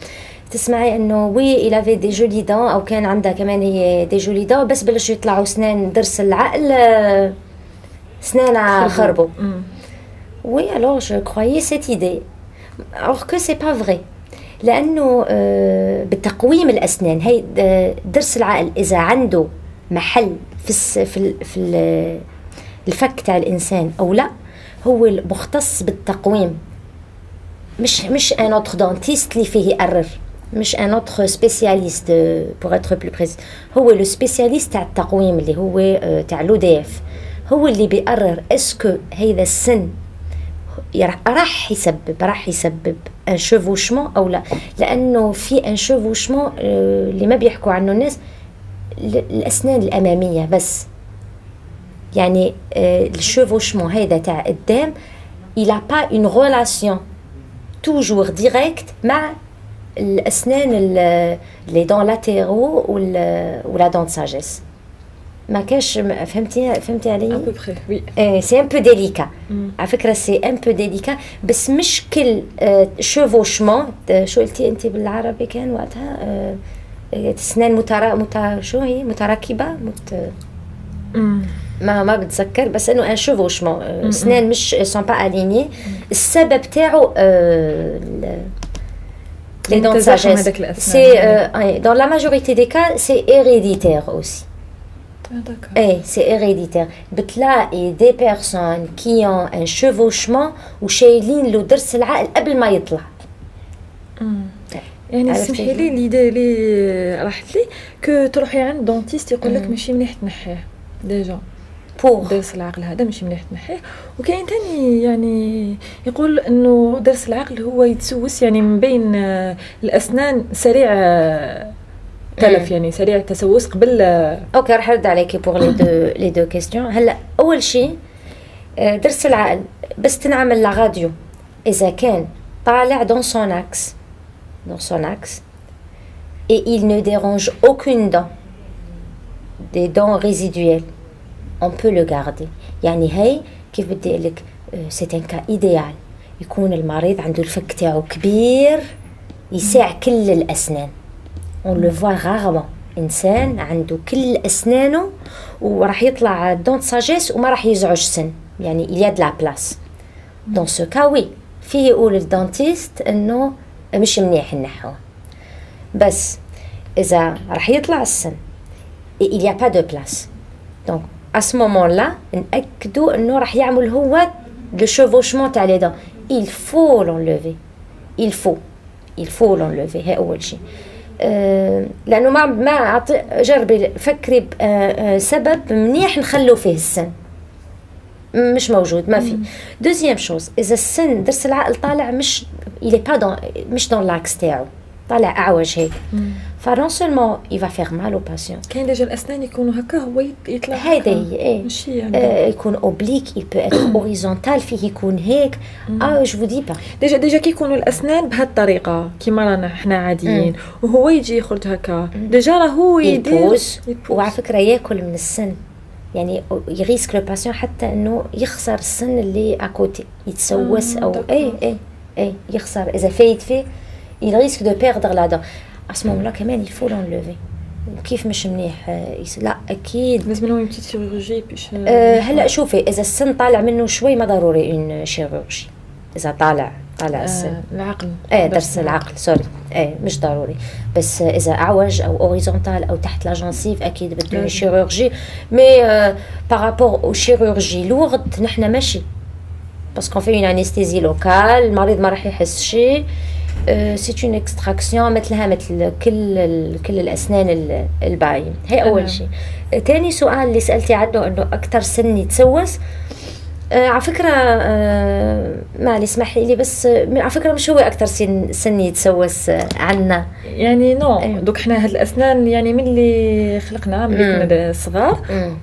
تسمعي انه وي il avait des jolies dents او كان عندها كمان هي des jolies dents بس بلشوا يطلعوا اسنان ضرس العقل اسنانها خربوا. Oui, alors je croyais cette idée. Alors que c'est pas vrai. لأنه بتقويم الأسنان هي ضرس العقل إذا عنده محل في الفك تاع الإنسان أو لا، هو المختص بالتقويم، مش un autre dentiste اللي فيه يقرر، مش un autre spécialiste pour être plus précis. هو le spécialiste تاع التقويم اللي هو تاع l'ODF، هو اللي بيقرر اسكو هيدا السن راح يسبب ان شيفوشمون او لا. لانه في ان شيفوشمون اللي ما بيحكوا عنه الناس الاسنان الاماميه بس، يعني الشيفوشمون هذا تاع قدام il a pas une relation toujours directe مع الاسنان les dents latéraux ou la dent de sagesse. ما كاش فهمتي علي؟ à peu près oui. سي ان بو ديليكا على فكره، سي ان بو ديليكا بس مش كل شوفوشمون. شو قلتي انت بالعربي كان وقتها؟ اسنان شو هي متراكبه ما بتذكر، بس انه ان شوفوشمون اسنان مش سون با اليني. السبب تاعو les dents de sagesse. C'est dans la majorité des cas c'est héréditaire aussi. ايه سي هيريديتير. بتلاقي دي بيرسون كي اون ان شيفوشمون وشايلين له ضرس العقل قبل ما يطلع. يعني سمحي لي اللي راحت لي كو تروحي عند دونتيست يقول لك ماشي مليح تنحيه ديجا بور ضرس العقل هذا ماشي مليح تنحيه. وكاين ثاني يعني يقول انه ضرس العقل هو يتسوس يعني من بين الاسنان سريع تلف، يعني سريع التسوس قبل. اوكي راح ارد عليكي بور لي دو كيستيون. هلا اول شيء ضرس العقل بس تنعمل لا راديو اذا كان طالع دون سون اكس et il ne dérange aucune dent des dents résiduelles on peut le garder. يعني هي كيف بدي اقول لك c'est un cas idéal يكون المريض عنده الفك تاعو كبير يساع كل الاسنان. on le voit rarement إنسان عنده كل أسنانه وراح يطلع دون ساجيس وما راح يزعج سن، يعني il y a de la place. dans ce cas oui فيه يقول الدانتيست إنه مش منيح نحوه، بس إذا راح يطلع السن il y a pas de place donc à ce moment-là نأكدوا إنه راح يعمل هو le chevauchement تاع les dents. il faut l'enlever هي أول شيء. لانه ما جربي فكري سبب منيح نخلو فيه السن مش موجود، ما في. دوزيام شوز اذا السن ضرس العقل طالع مش مش دون لاكس تاعو، طالع اعوج هيك، فنون سولمون يفا فيغ مال او باسيون. كاين ديجا الاسنان يكونوا هكا هو يطلع هذا هي ماشي يعني يكون اوبليك il peut être horizontal فيه يكون هيك. جو فو دي با ديجا كيكونوا الاسنان بهذه الطريقه كيما رانا حنا عاديين وهو يجي يخرج هكا ديجا راه هو يدير وعلى فكره ياكل من السن، يعني يغيسك لو باسيون حتى انه يخسر السن اللي اكوتي يتسوس او اي يخسر اذا فايت فيه il risque de perdre la dent. à ce moment-là كمان il faut l'enlever. كيف مش منيح لا اكيد لازم لهم بتيت شيروجي باش هلا شوفي اذا السن طالع منه شوي ما ضروري اون شيروجي. اذا طالع السن العقل درس العقل سوري مش ضروري، بس اذا اعوج او اوريزونتال او تحت لا جانسيف اكيد بدون شيروجي. مي بارابور او شيروجي لورد نحنا ماشي باسكو في اون انستيزي لوكال، المريض ما راح يحس شيء. سي اون اكستراكسيون مثلها مثل كل الاسنان الباقيين. هي اول شيء. ثاني سؤال اللي سالتي عنه انه اكثر سن يتسوس، على فكرة معلي اسمحي لي بس على فكرة مش هو أكتر سن يتسوس عنا يعني نو. دوك حنا هاد الأسنان يعني من اللي خلقنا من اللي كنا صغار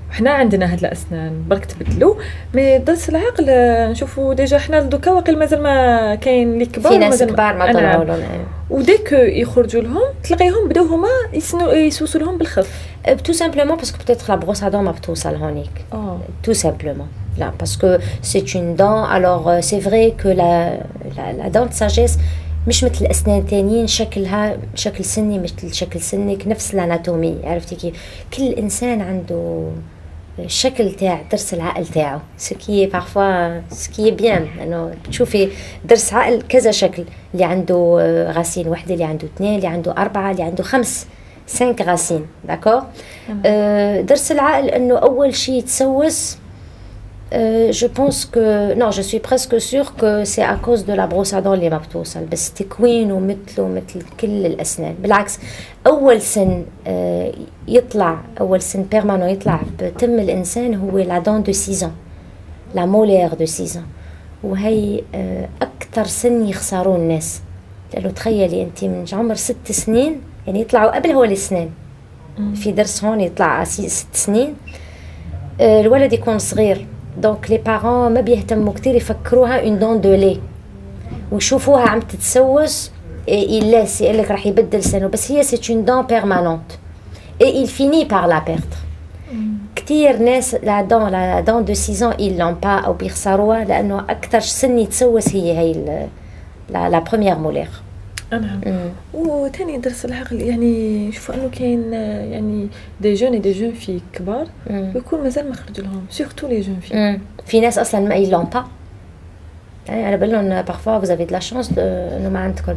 وحنا عندنا هاد الأسنان برك تبدلوا. مي ضرس العقل نشوفوا ديجا حنا دوكا واقيل مازال ما كاين اللي كبار، في ناس كبار ما طلعوا لهم. وديك يخرجوا لهم تلقيهم بداو هما يسوسوا لهم بالخف. tout simplement parce que peut-être la brosse à dents ما بتوصل هونيك. tout simplement. Là, parce que c'est une dent. Alors c'est vrai que la dent de sagesse مش مثل الأسنان الثانيين شكلها شكل سني مثل شكل سنك، نفس الاناتومي. عرفتي كيف؟ كل إنسان عنده الشكل تاع ضرس العقل تاعه. سكي parfois سكي بيان انه تشوفي ضرس عقل كذا شكل، اللي عنده غاسين وحده، اللي عنده 2، اللي عنده 4، اللي عنده 5 غاسين. داكور. ضرس العقل انه اول شيء يتسوس. Je pense que non, je suis presque sûre que c'est à cause de la brosse à dents اللي ما بتوصل، بس تكوينه مثل كل الأسنان. بالعكس أول سن يطلع، أول سن بيرمانو يطلع بتم الإنسان هو la dent de 6 ans، la molaire de 6 ans. وهي أكثر سن يخسرون الناس، لأنه تخيلي أنت من عمر 6 سنين يعني يطلعوا قبل هو الأسنان. في درس هون يطلع 6 سنين، الولد يكون صغير. دونك لي بارون ما بيهتموا كتير، يفكروها اون دون دو لي ويشوفوها عم تتسوس يلاس يقول لك راح يبدل سنه، بس هي سي اون دون بيرمانونت اي il finit par la perdre. كتير ناس لا دون دو 6 ans ils l'ont pas او بيخسروها، لانه اكثر سن يتسوس هي لا بروميير مولير. نعم. وثاني درس العقل يعني نشوفوا انه كاين يعني دي جون في كبار ويكون مازال ما خرج لهم، سورتو لي جون في ناس اصلا ما يلون با. يعني انا بقول لهم parfois vous avez de la chance انه ما عندكم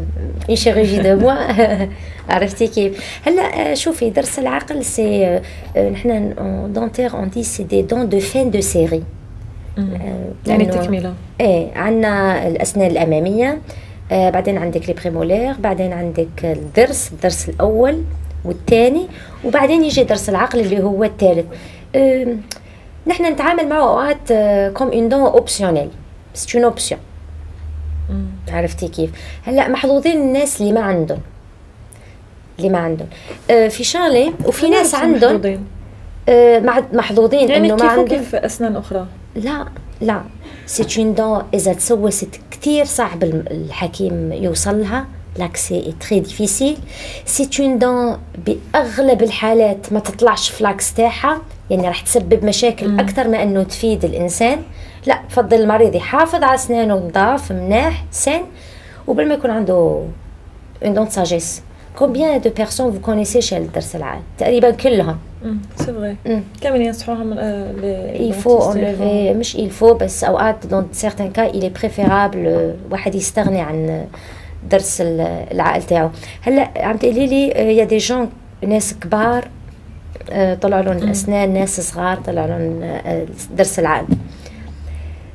اي شيرورجي دو موا. عرفتي كيف؟ هلا شوفي درس العقل سي نحن دونتير اون دي سي دي دون دو فين دو سيري، يعني تكمله. ايه عندنا الاسنان الاماميه، بعدين عندك لي بريمولير، بعدين عندك الضرس الاول والثاني، وبعدين يجي ضرس العقل اللي هو الثالث. نحن نتعامل معه اوقات كوم اون دون اوبسيونيل، سي اون اوبسيون. عرفتي كيف؟ هلا محظوظين الناس اللي ما عندهم في شغله، وفي ناس عندهم محظوظين يعني انه ما عندهم كيف اسنان اخرى. لا سي اون دون اذا تسوست كتير صعب الحكيم يوصلها، لاكسي تري ديفيسيل. سي اون دون باغلب الحالات ما تطلعش فلاكس تاعها، يعني راح تسبب مشاكل اكثر ما انه تفيد الانسان. لا بفضل المريض يحافظ على اسنانه نظاف مناح سن، وبل ما يكون عنده اون دون ساجيس. Combien de personnes vous connaissez chez الضرس العقل؟ تقريبا كلهم. سي فري. كامل ينصحوهم il faut enlever، مش il faut بس اوقات dans certains cas il est préférable واحد يستغني عن ضرس العقل تاعو. هلا عم تقولي لي يا دي جون ناس كبار طلعوا لهم الاسنان، ناس صغار طلعوا لهم ضرس العقل.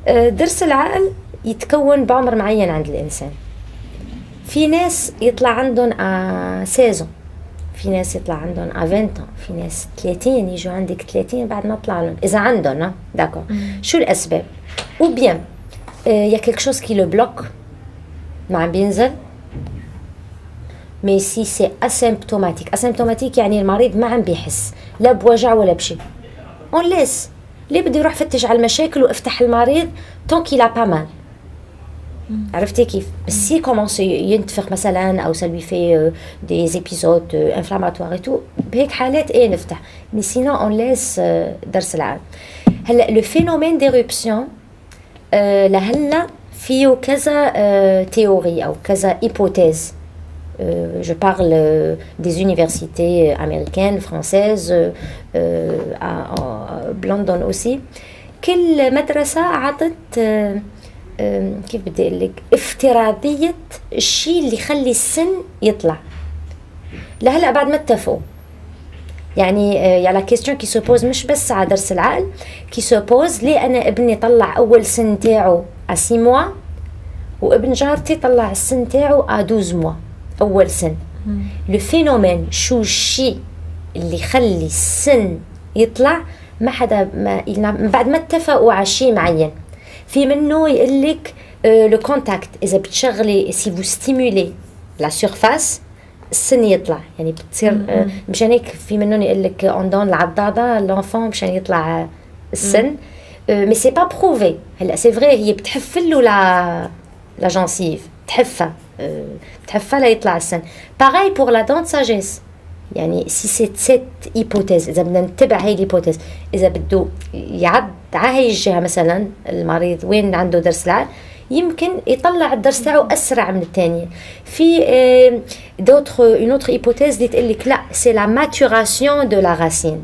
ضرس العقل يتكون بعمر معين عند الانسان. في ناس يطلع عندهم 16، في ناس يطلع عندهم 20، في ناس 30 يجوا عندك 30 بعد ما طلع لهم اذا عندهم. داكور. شو الاسباب؟ او بيان يا كيك شوز كي لو بلوك ما عم بينزل، مي سي سي اسيمبتوماتيك يعني المريض ما عم بيحس لا بوجع ولا بشيء، اون ليس ليه بدي اروح فتش على المشاكل وافتح المريض طون كي لا با مال. عرفتي كيف؟ بس سي كومونس ينتفخ مثلا او سلوي في دي زيبيزود انفلاماتوار تو، بهيك حالات ايه نفتح، مي سينو اون ليس ضرس العقل. هلا لو فينومين ديروبسيون لهلا فيه كذا تيوري او كذا هيبوثيز. Je parle des universités américaines, françaises, à London aussi. كل مدرسة عطت كيف بدي اقول لك افتراضيه الشيء اللي يخلي السن يطلع. لهلا بعد ما اتفقوا، يعني يا لا كيستيون كي سوبوز مش بس على ضرس العقل، كي سوبوز ليه انا ابني طلع اول سن تاعه 6 موا، وابن جارتي طلع السن تاعو 12 موا اول سن. لو فينومين شو الشيء اللي يخلي السن يطلع، ما حدا من بعد ما اتفقوا على شيء معين. في منه يقول لك لو كونتاكت، اذا بتشغلي سي فو ستيمولي لا سيرفاس السن يطلع، يعني بتصير مشان هيك في منهم يقول لك اون دون العضاضه لونفون مشان يطلع السن. مي سي با بروفي. هلا سي فري هي بتحفل له لا جانسيف، بتحفها ليطلع السن. باغاي بور لا دون ساجيس، يعني سي سيت هيبوتيز، اذا بدنا نتبع هي الهيبوتيز، اذا بده يعد على هي الجهه مثلا المريض وين عنده ضرس العقل، يمكن يطلع الضرس تاعو اسرع من الثانيه. في اون اوتر هيبوتيز اللي تقول لك لا سي لا ماتوراسيون دو لا راسين،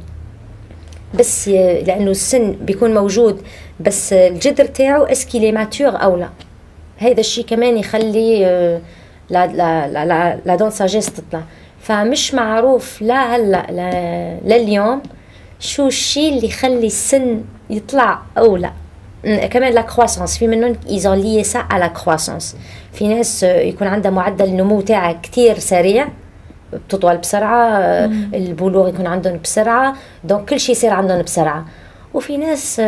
بس لانه السن بيكون موجود بس الجذر تاعو اسكي لي ماتور او لا. هذا الشيء كمان يخلي لا دون ساجيس تطلع. فمش معروف لا هلا لليوم شو الشيء اللي يخلي السن يطلع او لا. كمان لا كرواسونس، في منهم ايزون ليي سا على كرواسونس. في ناس يكون عندها معدل النمو تاعها كتير سريع، بتطول بسرعه، البلوغ يكون عندهم بسرعه، دونك كل شيء يصير عندهم بسرعه. وفي ناس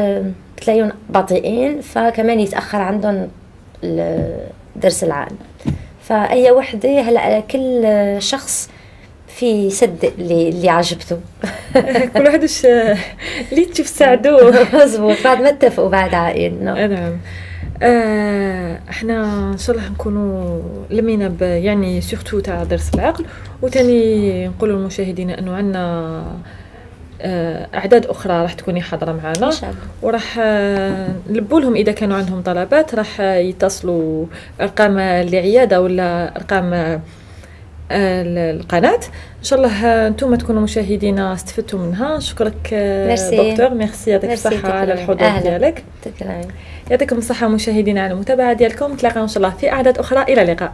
بتلاقيهم بطيئين فكمان يتاخر عندهم ضرس العقل. فاي وحده هلا كل شخص في يصدق اللي عجبته. كل واحد اللي تشوف ساعدوه. مزبوط، بعد ما اتفقوا بعد عائل. نعم. احنا ان شاء الله نكونوا لمينا يعني سورتو تاع ضرس العقل، وتاني نقولوا للمشاهدين انه عندنا اعداد اخرى راح تكوني حاضره معنا، وراح نلبوا لهم اذا كانوا عندهم طلبات، راح يتصلوا ارقام العياده ولا ارقام القناه. ان شاء الله انتم تكونوا مشاهدينا استفدتوا منها. شكرك دكتور، ميرسي، يعطيك الصحه على الحضور ديالك. يعطيكم الصحه مشاهدينا على المتابعه ديالكم. نتلاقاو ان شاء الله في اعداد اخرى. الى اللقاء.